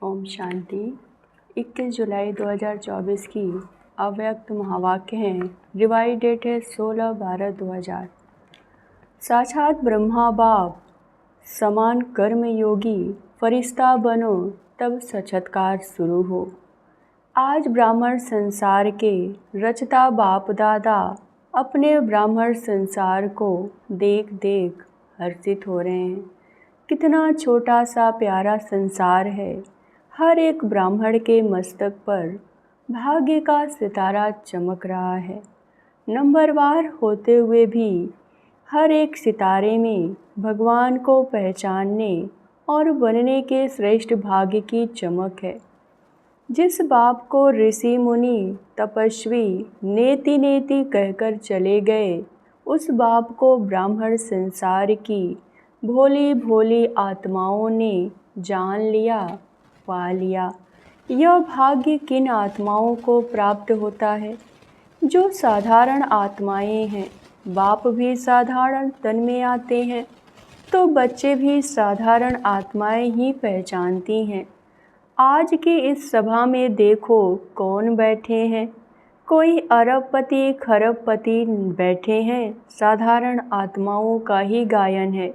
ओम शांति। 21 जुलाई 2024 की अव्यक्त महावाक्य है। रिवाइज डेट है 16/12/2000। साक्षात ब्रह्मा बाप समान कर्म योगी फरिश्ता बनो तब साक्षात्कार शुरू हो। आज ब्राह्मण संसार के रचता बाप दादा अपने ब्राह्मण संसार को देख देख हर्षित हो रहे हैं। कितना छोटा सा प्यारा संसार है। हर एक ब्राह्मण के मस्तक पर भाग्य का सितारा चमक रहा है। नंबरवार होते हुए भी हर एक सितारे में भगवान को पहचानने और बनने के श्रेष्ठ भाग्य की चमक है। जिस बाप को ऋषि मुनि तपस्वी नेति नेति कहकर चले गए, उस बाप को ब्राह्मण संसार की भोली भोली आत्माओं ने जान लिया, पा लिया। यह भाग्य किन आत्माओं को प्राप्त होता है? जो साधारण आत्माएं हैं। बाप भी साधारण तन में आते हैं, तो बच्चे भी साधारण आत्माएं ही पहचानती हैं। आज की इस सभा में देखो कौन बैठे हैं। कोई अरबपति खरबपति बैठे हैं। साधारण आत्माओं का ही गायन है।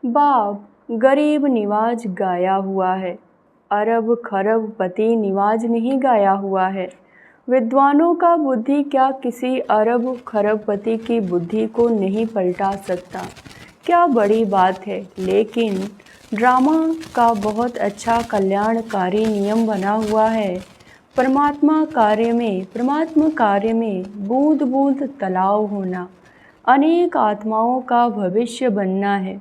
बाप गरीब निवाज गाया हुआ है। अरब खरबपति निवाज नहीं गाया हुआ है। विद्वानों का बुद्धि क्या किसी अरब खरबपति की बुद्धि को नहीं पलटा सकता? क्या बड़ी बात है। लेकिन ड्रामा का बहुत अच्छा कल्याणकारी नियम बना हुआ है। परमात्मा कार्य में बूंद बूंद तालाब होना, अनेक आत्माओं का भविष्य बनना है।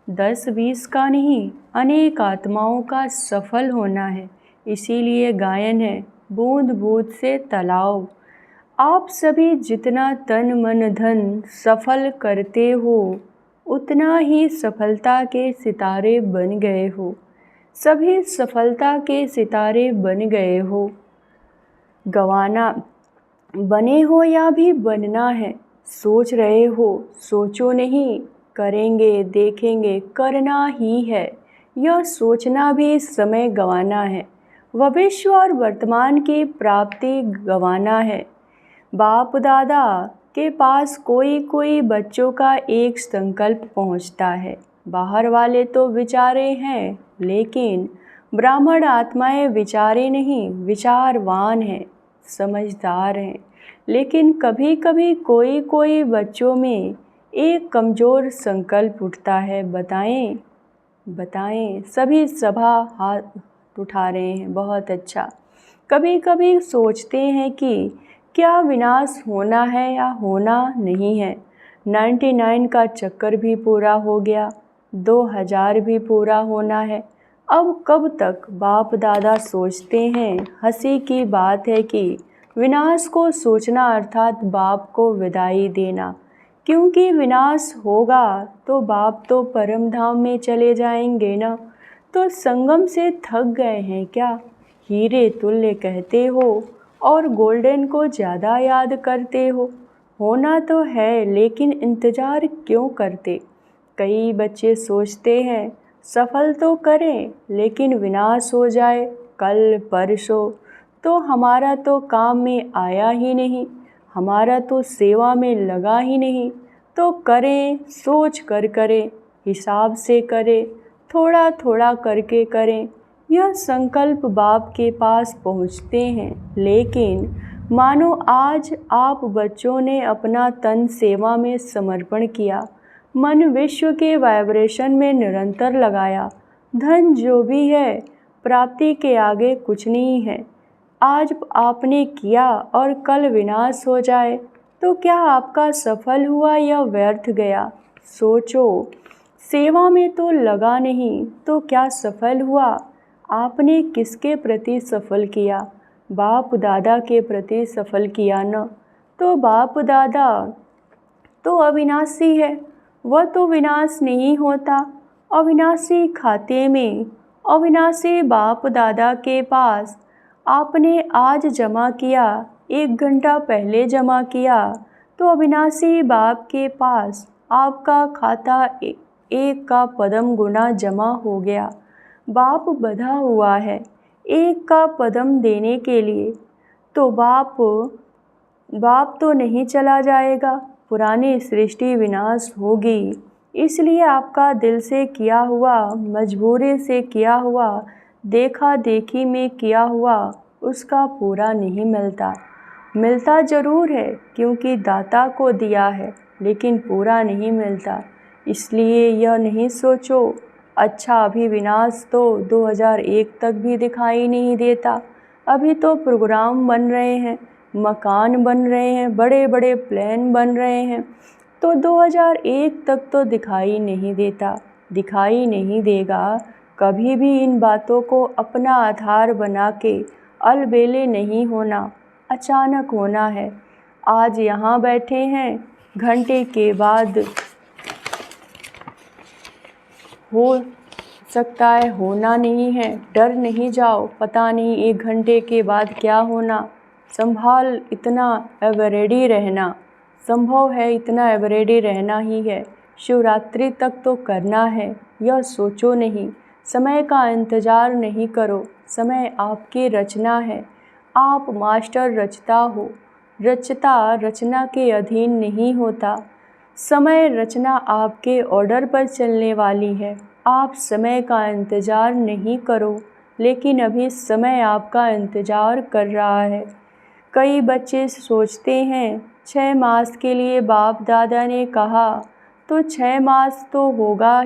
10-20 का नहीं, अनेक आत्माओं का सफल होना है। इसीलिए गायन है बूंद बूंद से तालाब। आप सभी जितना तन मन धन सफल करते हो, उतना ही सफलता के सितारे बन गए हो। सभी सफलता के सितारे बन गए हो। गवाना बने हो या भी बनना है। सोच रहे हो, सोचो नहीं, करेंगे देखेंगे, करना ही है। यह सोचना भी समय गंवाना है। भविष्य और वर्तमान की प्राप्ति गंवाना है। बाप दादा के पास कोई कोई बच्चों का एक संकल्प पहुंचता है। बाहर वाले तो विचारे हैं, लेकिन ब्राह्मण आत्माएं विचारे नहीं, विचारवान हैं, समझदार हैं। लेकिन कभी कभी कोई कोई बच्चों में एक कमज़ोर संकल्प उठता है। बताएं बताएं। सभी सभा हाथ उठा रहे हैं। बहुत अच्छा। कभी कभी सोचते हैं कि क्या विनाश होना है या होना नहीं है। 99 का चक्कर भी पूरा हो गया, 2000 भी पूरा होना है। अब कब तक? बाप दादा सोचते हैं। हंसी की बात है कि विनाश को सोचना अर्थात बाप को विदाई देना। क्योंकि विनाश होगा तो बाप तो परम धाम में चले जाएंगे ना। तो संगम से थक गए हैं क्या? हीरे तुल्य कहते हो और गोल्डन को ज़्यादा याद करते हो। होना तो है, लेकिन इंतज़ार क्यों करते? कई बच्चे सोचते हैं सफल तो करें, लेकिन विनाश हो जाए कल परसों तो हमारा तो काम में आया ही नहीं, हमारा तो सेवा में लगा ही नहीं। तो करें, सोच कर करें, हिसाब से करें, थोड़ा थोड़ा करके करें। यह संकल्प बाप के पास पहुँचते हैं। लेकिन मानो आज आप बच्चों ने अपना तन सेवा में समर्पण किया, मन विश्व के वाइब्रेशन में निरंतर लगाया। धन जो भी है, प्राप्ति के आगे कुछ नहीं है। आज आपने किया और कल विनाश हो जाए तो क्या आपका सफल हुआ या व्यर्थ गया? सोचो। सेवा में तो लगा नहीं तो क्या सफल हुआ? आपने किसके प्रति सफल किया? बाप दादा के प्रति सफल किया न। तो बाप दादा तो अविनाशी है, वह तो विनाश नहीं होता। अविनाशी खाते में अविनाशी बाप दादा के पास आपने आज जमा किया, 1 घंटा पहले जमा किया, तो अविनाशी बाप के पास आपका खाता एक का पदम गुना जमा हो गया। बाप बधा हुआ है। एक का पदम देने के लिए, तो बाप तो नहीं चला जाएगा, पुरानी सृष्टि विनाश होगी। इसलिए आपका दिल से किया हुआ, मजबूरी से किया हुआ, देखा देखी में किया हुआ, उसका पूरा नहीं मिलता। मिलता ज़रूर है क्योंकि दाता को दिया है, लेकिन पूरा नहीं मिलता। इसलिए यह नहीं सोचो अच्छा अभी विनाश तो 2001 तक भी दिखाई नहीं देता। अभी तो प्रोग्राम बन रहे हैं, मकान बन रहे हैं, बड़े बड़े प्लान बन रहे हैं, तो 2001 तक तो दिखाई नहीं देता, दिखाई नहीं देगा। कभी भी इन बातों को अपना आधार बना के अलबेले नहीं होना, अचानक होना है। आज यहाँ बैठे हैं, घंटे के बाद हो सकता है होना नहीं है। डर नहीं जाओ, पता नहीं 1 घंटे के बाद क्या होना। संभाल इतना एवरेडी रहना, संभव है इतना एवरेडी रहना ही है। शिवरात्रि तक तो करना है, यह सोचो नहीं। समय का इंतज़ार नहीं करो, समय आपकी रचना है। आप मास्टर रचता हो, रचता रचना के अधीन नहीं होता। समय रचना आपके ऑर्डर पर चलने वाली है। आप समय का इंतज़ार नहीं करो, लेकिन अभी समय आपका इंतज़ार कर रहा है। कई बच्चे सोचते हैं 6 मास के लिए बाप दादा ने कहा तो 6 मास तो होगा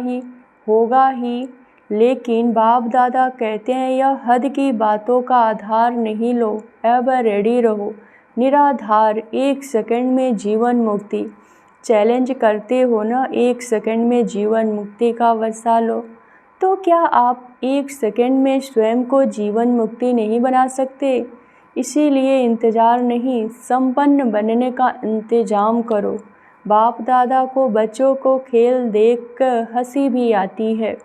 ही, लेकिन बाप दादा कहते हैं यह हद की बातों का आधार नहीं लो, एवर रेडी रहो। निराधार 1 सेकंड में जीवन मुक्ति चैलेंज करते हो ना, 1 सेकंड में जीवन मुक्ति का वर्षा लो। तो क्या आप 1 सेकंड में स्वयं को जीवन मुक्ति नहीं बना सकते? इसीलिए इंतज़ार नहीं, संपन्न बनने का इंतज़ाम करो। बाप दादा को बच्चों को खेल देख कर हंसी भी आती है।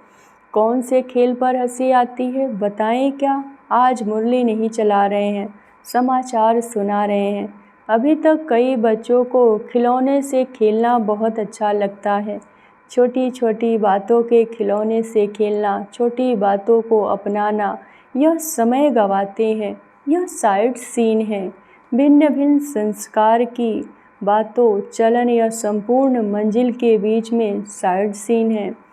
कौन से खेल पर हंसी आती है बताएं क्या? आज मुरली नहीं चला रहे हैं, समाचार सुना रहे हैं। अभी तक कई बच्चों को खिलौने से खेलना बहुत अच्छा लगता है। छोटी छोटी बातों के खिलौने से खेलना, छोटी बातों को अपनाना, यह समय गंवाते हैं। यह साइड सीन है। भिन्न भिन्न संस्कार की बातों, चलन या संपूर्ण मंजिल के बीच में साइड सीन है।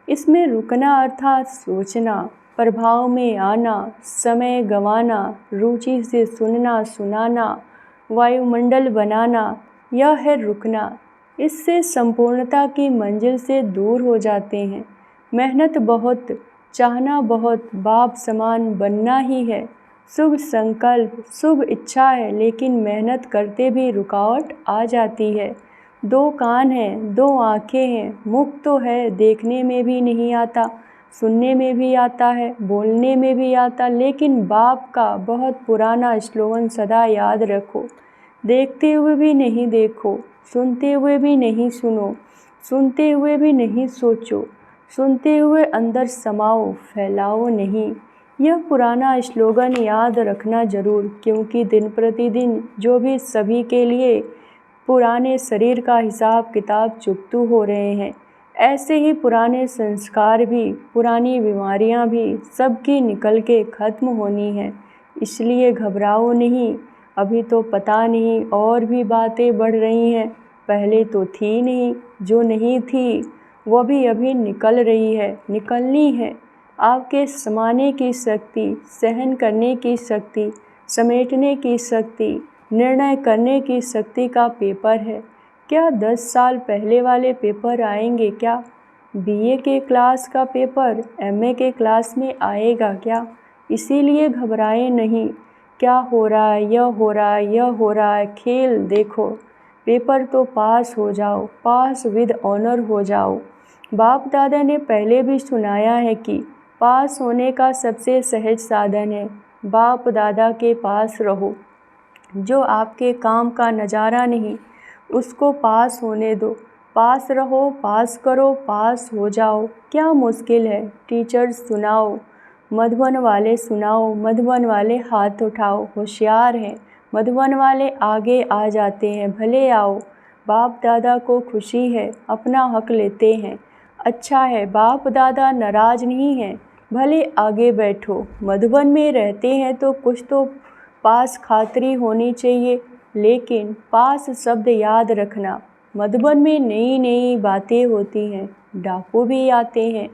इसमें रुकना अर्थात सोचना, प्रभाव में आना, समय गंवाना, रुचि से सुनना सुनाना, वायुमंडल बनाना, यह है रुकना। इससे संपूर्णता की मंजिल से दूर हो जाते हैं। मेहनत बहुत, चाहना बहुत, बाप समान बनना ही है। शुभ संकल्प, शुभ इच्छा है, लेकिन मेहनत करते भी रुकावट आ जाती है। 2 कान हैं, 2 आँखें हैं, मुख तो है, देखने में भी नहीं आता, सुनने में भी आता है, बोलने में भी आता, लेकिन बाप का बहुत पुराना स्लोगन सदा याद रखो। देखते हुए भी नहीं देखो, सुनते हुए भी नहीं सुनो, सुनते हुए भी नहीं सोचो, सुनते हुए अंदर समाओ, फैलाओ नहीं। यह पुराना स्लोगन याद रखना ज़रूर, क्योंकि दिन प्रतिदिन जो भी सभी के लिए पुराने शरीर का हिसाब किताब चुकतू हो रहे हैं, ऐसे ही पुराने संस्कार भी, पुरानी बीमारियां भी सबकी निकल के ख़त्म होनी है। इसलिए घबराओ नहीं। अभी तो पता नहीं और भी बातें बढ़ रही हैं, पहले तो थी नहीं, जो नहीं थी वो भी अभी निकल रही है, निकलनी है। आपके समाने की शक्ति, सहन करने की शक्ति, समेटने की शक्ति, निर्णय करने की शक्ति का पेपर है। क्या 10 साल पहले वाले पेपर आएंगे क्या? बीए के क्लास का पेपर एमए के क्लास में आएगा क्या? इसीलिए घबराए नहीं। क्या हो रहा है, यह हो रहा है, यह हो रहा है, खेल देखो। पेपर तो पास हो जाओ, पास विद ऑनर हो जाओ। बाप दादा ने पहले भी सुनाया है कि पास होने का सबसे सहज साधन है बाप दादा के पास रहो। जो आपके काम का नज़ारा नहीं, उसको पास होने दो। पास रहो, पास करो, पास हो जाओ। क्या मुश्किल है? टीचर्स सुनाओ, मधुबन वाले सुनाओ, मधुबन वाले हाथ उठाओ, होशियार हैं, मधुबन वाले आगे आ जाते हैं, भले आओ। बाप दादा को खुशी है, अपना हक लेते हैं। अच्छा है, बाप दादा नाराज़ नहीं हैं, भले आगे बैठो। मधुबन में रहते हैं तो कुछ तो पास खातिरी होनी चाहिए, लेकिन पास शब्द याद रखना। मधुबन में नई नई बातें होती हैं, डाकू भी आते हैं,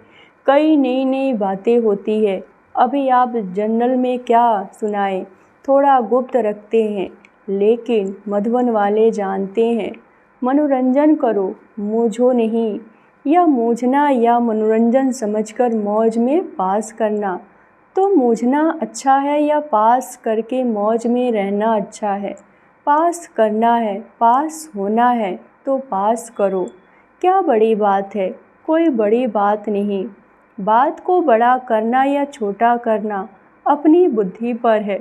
कई नई नई बातें होती है। अभी आप जनरल में क्या सुनाए, थोड़ा गुप्त रखते हैं, लेकिन मधुबन वाले जानते हैं। मनोरंजन करो, मूझो नहीं। या मूझना या मनोरंजन समझकर मौज में पास करना। तो मूझना अच्छा है या पास करके मौज में रहना अच्छा है? पास करना है, पास होना है तो पास करो। क्या बड़ी बात है? कोई बड़ी बात नहीं। बात को बड़ा करना या छोटा करना अपनी बुद्धि पर है।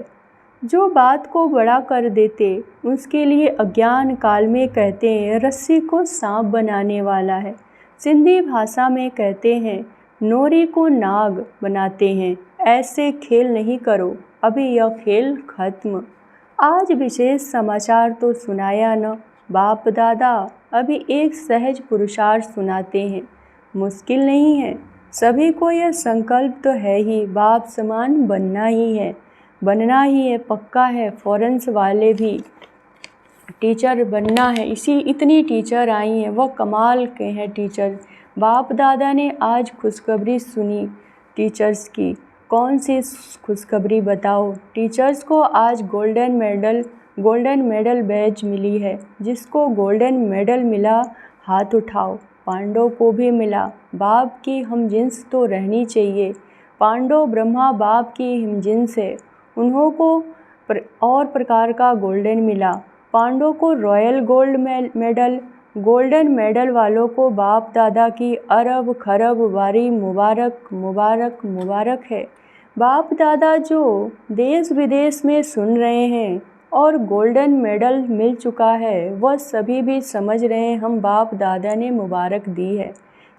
जो बात को बड़ा कर देते उसके लिए अज्ञान काल में कहते हैं रस्सी को सांप बनाने वाला है। सिंधी भाषा में कहते हैं नोरी को नाग बनाते हैं। ऐसे खेल नहीं करो, अभी यह खेल खत्म। आज विशेष समाचार तो सुनाया न बाप दादा, अभी एक सहज पुरुषार्थ सुनाते हैं। मुश्किल नहीं है, सभी को यह संकल्प तो है ही, बाप समान बनना ही है, बनना ही है, पक्का है। फॉरेंस वाले भी टीचर बनना है, इतनी टीचर आई हैं, वह कमाल के हैं टीचर। बाप दादा ने आज खुशखबरी सुनी टीचर्स की। कौन सी खुशखबरी बताओ? टीचर्स को आज गोल्डन मेडल बैज मिली है। जिसको गोल्डन मेडल मिला हाथ उठाओ। पांडव को भी मिला। बाप की हमजिन्स तो रहनी चाहिए। पांडव ब्रह्मा बाप की हमजिन्स है, उन्हों को और प्रकार का गोल्डन मिला। पांडव को रॉयल मेडल, गोल्डन मेडल वालों को बाप दादा की अरब खरब वारी मुबारक मुबारक मुबारक है। बाप दादा जो देश विदेश में सुन रहे हैं और गोल्डन मेडल मिल चुका है, वह सभी भी समझ रहे हैं हम बाप दादा ने मुबारक दी है।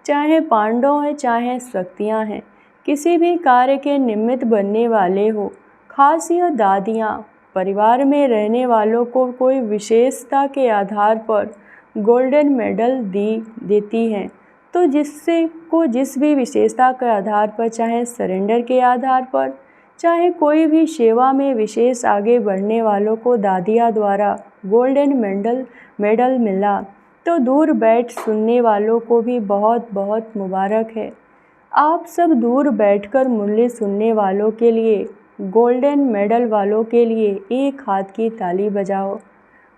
चाहे पांडव हैं चाहे शक्तियाँ हैं, किसी भी कार्य के निमित्त बनने वाले हो, खास यह दादियाँ परिवार में रहने वालों को कोई विशेषता के आधार पर गोल्डन मेडल देती हैं। तो जिस भी विशेषता के आधार पर, चाहे सरेंडर के आधार पर, चाहे कोई भी सेवा में विशेष आगे बढ़ने वालों को दादिया द्वारा गोल्डन मेडल मिला, तो दूर बैठ सुनने वालों को भी बहुत बहुत मुबारक है। आप सब दूर बैठकर मूल्य सुनने वालों के लिए, गोल्डन मेडल वालों के लिए एक हाथ की ताली बजाओ।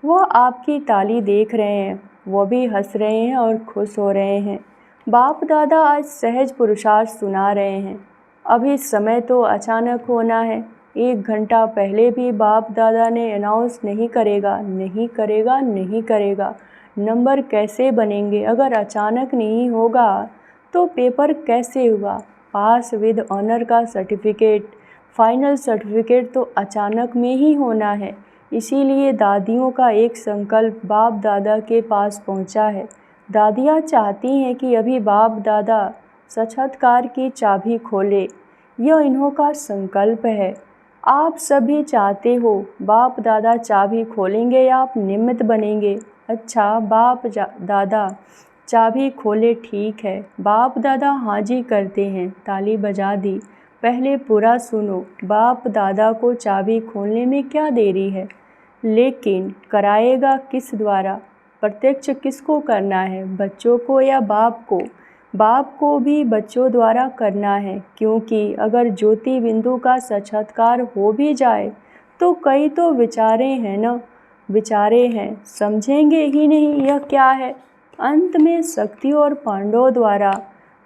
वो आपकी ताली देख रहे हैं, वो भी हंस रहे हैं और खुश हो रहे हैं। बाप दादा आज सहज पुरुषार्थ सुना रहे हैं। अभी समय तो अचानक होना है। 1 घंटा पहले भी बाप दादा ने अनाउंस नहीं करेगा, नहीं करेगा, नहीं करेगा। नंबर कैसे बनेंगे? अगर अचानक नहीं होगा तो पेपर कैसे होगा? पास विद ऑनर का सर्टिफिकेट, फाइनल सर्टिफिकेट तो अचानक में ही होना है। इसीलिए दादियों का एक संकल्प बाप दादा के पास पहुंचा है। दादियाँ चाहती हैं कि अभी बाप दादा साक्षात्कार की चाबी खोले। यह इन्हों का संकल्प है। आप सभी चाहते हो बाप दादा चाबी खोलेंगे या आप निमित्त बनेंगे? अच्छा, बाप दादा चाबी खोले, ठीक है। बाप दादा हाँ जी करते हैं, ताली बजा दी। पहले पूरा सुनो, बाप दादा को चाबी खोलने में क्या देरी है? लेकिन कराएगा किस द्वारा? प्रत्यक्ष किसको करना है, बच्चों को या बाप को? बाप को भी बच्चों द्वारा करना है, क्योंकि अगर ज्योति बिंदु का साक्षात्कार हो भी जाए तो कई तो विचारे हैं न, विचारे हैं, समझेंगे ही नहीं यह क्या है। अंत में शक्ति और पांडवों द्वारा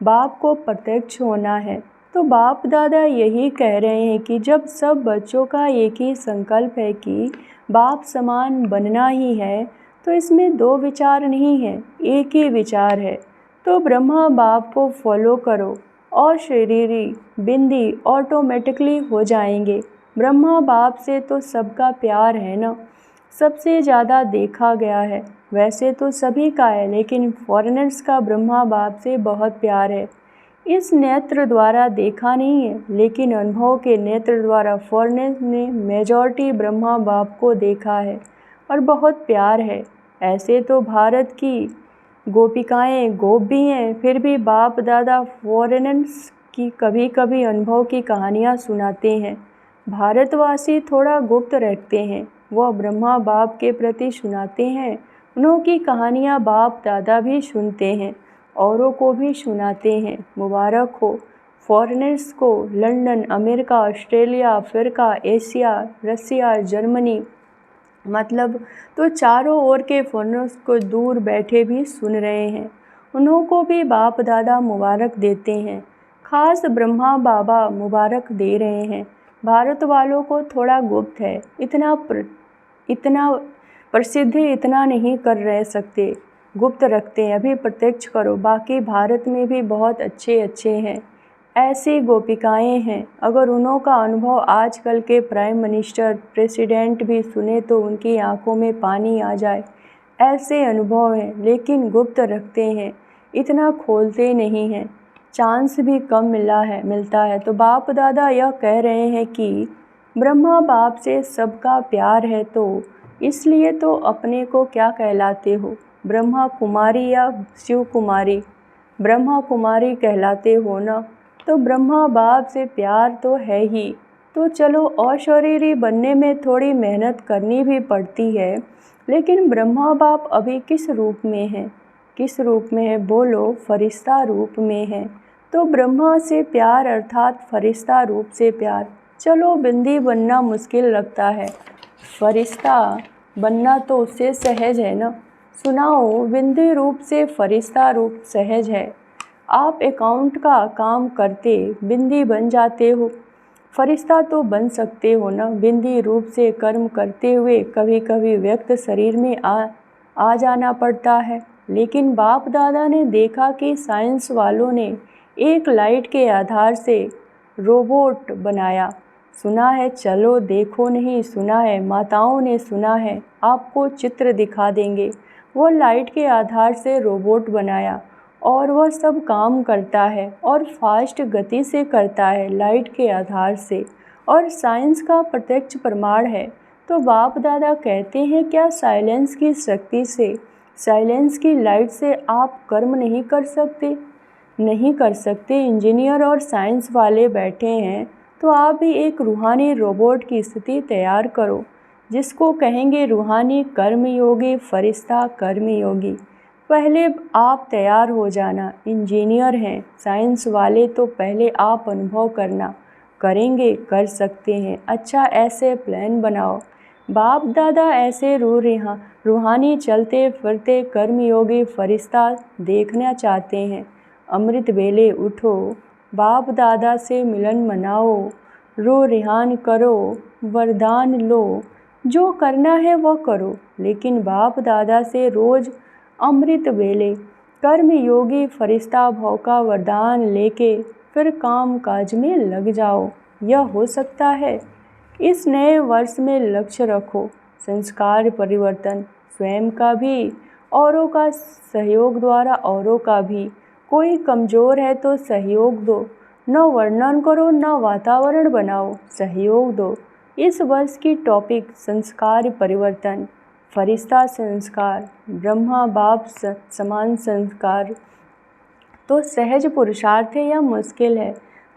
बाप को प्रत्यक्ष होना है। तो बाप दादा यही कह रहे हैं कि जब सब बच्चों का एक ही संकल्प है कि बाप समान बनना ही है, तो इसमें 2 विचार नहीं है, एक ही विचार है। तो ब्रह्मा बाप को फॉलो करो और शरीरी बिंदी ऑटोमेटिकली हो जाएंगे। ब्रह्मा बाप से तो सबका प्यार है ना, सबसे ज़्यादा देखा गया है। वैसे तो सभी का है, लेकिन फॉरेनर्स का ब्रह्मा बाप से बहुत प्यार है। इस नेत्र द्वारा देखा नहीं है, लेकिन अनुभव के नेत्र द्वारा फॉरेनर्स ने मेजॉरिटी ब्रह्मा बाप को देखा है और बहुत प्यार है। ऐसे तो भारत की गोपिकाएं गोप भी हैं, फिर भी बाप दादा फॉरेनर्स कि कभी कभी अनुभव की कहानियाँ सुनाते हैं। भारतवासी थोड़ा गुप्त रखते हैं। वह ब्रह्मा बाप के प्रति सुनाते हैं। उनकी कहानियाँ बाप दादा भी सुनते हैं, औरों को भी सुनाते हैं। मुबारक हो फॉरेनर्स को। London, America, Australia, Africa, Asia, Russia, Germany, मतलब तो चारों ओर के फॉरेनर्स को दूर बैठे भी सुन रहे हैं। उन्हों को भी बाप दादा मुबारक देते हैं। खास ब्रह्मा बाबा मुबारक दे रहे हैं। भारत वालों को थोड़ा गुप्त है, इतना प्रसिद्ध इतना नहीं कर रह सकते, गुप्त रखते हैं। अभी प्रत्यक्ष करो। बाकी भारत में भी बहुत अच्छे अच्छे हैं, ऐसी गोपिकाएं हैं। अगर उन्हों का अनुभव आजकल के प्राइम मिनिस्टर, प्रेसिडेंट भी सुने तो उनकी आंखों में पानी आ जाए। ऐसे अनुभव हैं, लेकिन गुप्त रखते हैं, इतना खोलते नहीं हैं। चांस भी कम मिलता है। तो बाप दादा यह कह रहे हैं कि ब्रह्मा बाप से सबका प्यार है, तो इसलिए तो अपने को क्या कहलाते हो, ब्रह्मा कुमारी या शिव कुमारी? ब्रह्मा कुमारी कहलाते हो ना। तो ब्रह्मा बाप से प्यार तो है ही। तो चलो, अशरीरी बनने में थोड़ी मेहनत करनी भी पड़ती है। लेकिन ब्रह्मा बाप अभी किस रूप में है? किस रूप में है बोलो? फरिश्ता रूप में है। तो ब्रह्मा से प्यार अर्थात फरिश्ता रूप से प्यार। चलो, बिंदी बनना मुश्किल लगता है, फरिश्ता बनना तो उससे सहज है ना। सुनाओ, बिंदी रूप से फरिश्ता रूप सहज है। आप अकाउंट का काम करते बिंदी बन जाते हो, फरिश्ता तो बन सकते हो ना। बिंदी रूप से कर्म करते हुए कभी कभी व्यक्त शरीर में आ जाना पड़ता है। लेकिन बाप दादा ने देखा कि साइंस वालों ने एक लाइट के आधार से रोबोट बनाया। सुना है, चलो देखो नहीं सुना है, माताओं ने सुना है। आपको चित्र दिखा देंगे। वो लाइट के आधार से रोबोट बनाया और वह सब काम करता है और फास्ट गति से करता है लाइट के आधार से, और साइंस का प्रत्यक्ष प्रमाण है। तो बाप दादा कहते हैं, क्या साइलेंस की शक्ति से, साइलेंस की लाइट से आप कर्म नहीं कर सकते? नहीं कर सकते। इंजीनियर और साइंस वाले बैठे हैं, तो आप भी एक रूहानी रोबोट की स्थिति तैयार करो, जिसको कहेंगे रूहानी कर्मयोगी, फरिश्ता कर्मयोगी। पहले आप तैयार हो जाना। इंजीनियर हैं, साइंस वाले, तो पहले आप अनुभव करना। करेंगे, कर सकते हैं। अच्छा, ऐसे प्लान बनाओ। बाप दादा ऐसे रूहानी चलते फिरते कर्मयोगी फरिश्ता देखना चाहते हैं। अमृत वेले उठो, बाप दादा से मिलन मनाओ, रो रिहान करो, वरदान लो। जो करना है वह करो, लेकिन बाप दादा से रोज़ अमृत वेले कर्म योगी फरिश्ता भाव का वरदान लेके फिर काम काज में लग जाओ। यह हो सकता है। इस नए वर्ष में लक्ष्य रखो संस्कार परिवर्तन, स्वयं का भी, औरों का सहयोग द्वारा औरों का भी। कोई कमज़ोर है तो सहयोग दो, न वर्णन करो न वातावरण बनाओ, सहयोग दो। इस वर्ष की टॉपिक संस्कार परिवर्तन, फरिश्ता संस्कार, ब्रह्मा बाप समान संस्कार। तो सहज पुरुषार्थ है या मुश्किल है?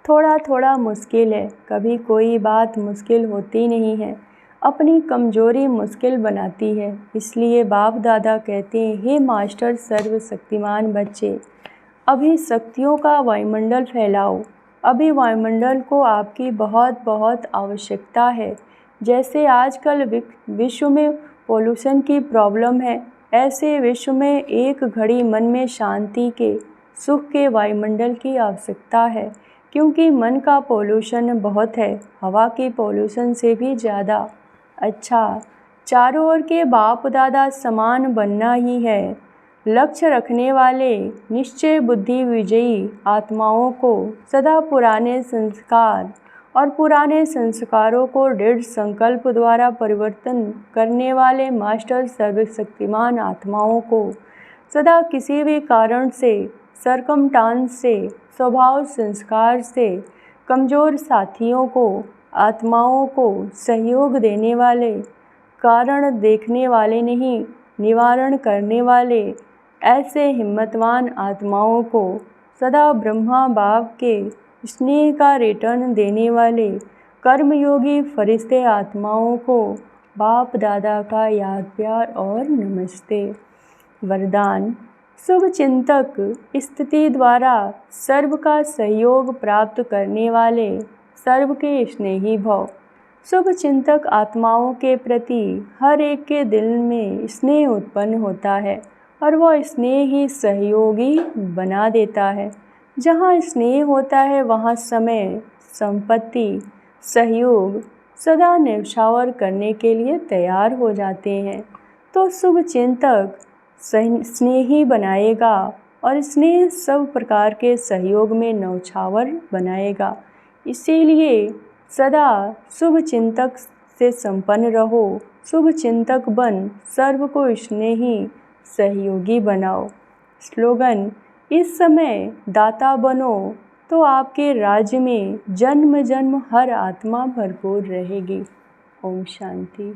थोड़ा थोड़ा मुश्किल है। कभी कोई बात मुश्किल होती नहीं है, अपनी कमजोरी मुश्किल बनाती है। इसलिए बाप दादा कहते हैं, हे मास्टर सर्वशक्तिमान बच्चे, अभी शक्तियों का वायुमंडल फैलाओ। अभी वायुमंडल को आपकी बहुत बहुत आवश्यकता है। जैसे आजकल विश्व में पोल्यूशन की प्रॉब्लम है, ऐसे विश्व में एक घड़ी मन में शांति के, सुख के वायुमंडल की आवश्यकता है। क्योंकि मन का पोल्यूशन बहुत है, हवा की पोल्यूशन से भी ज़्यादा। अच्छा, चारों ओर के बाप दादा समान बनना ही है। लक्ष्य रखने वाले निश्चय बुद्धि विजयी आत्माओं को सदा पुराने संस्कार और पुराने संस्कारों को दृढ़ संकल्प द्वारा परिवर्तन करने वाले मास्टर सर्वशक्तिमान आत्माओं को सदा किसी भी कारण से, सरकमस्टांस से, स्वभाव संस्कार से कमज़ोर साथियों को, आत्माओं को सहयोग देने वाले, कारण देखने वाले नहीं, निवारण करने वाले ऐसे हिम्मतवान आत्माओं को सदा ब्रह्मा बाप के स्नेह का रिटर्न देने वाले कर्मयोगी फरिश्ते आत्माओं को बाप दादा का याद प्यार और नमस्ते। वरदान। शुभ चिंतक स्थिति द्वारा सर्व का सहयोग प्राप्त करने वाले सर्व के स्नेही भव। शुभ चिंतक आत्माओं के प्रति हर एक के दिल में स्नेह उत्पन्न होता है और वह स्नेह ही सहयोगी बना देता है। जहाँ स्नेह होता है वहाँ समय, संपत्ति, सहयोग सदा न्यौछावर करने के लिए तैयार हो जाते हैं। तो शुभ चिंतक स्नेही बनाएगा और स्नेह सब प्रकार के सहयोग में न्यौछावर बनाएगा। इसीलिए सदा शुभ चिंतक से संपन्न रहो। शुभ चिंतक बन सर्व को स्नेही सहयोगी बनाओ। स्लोगन। इस समय दाता बनो तो आपके राज्य में जन्म जन्म हर आत्मा भरपूर रहेगी। ओम शांति।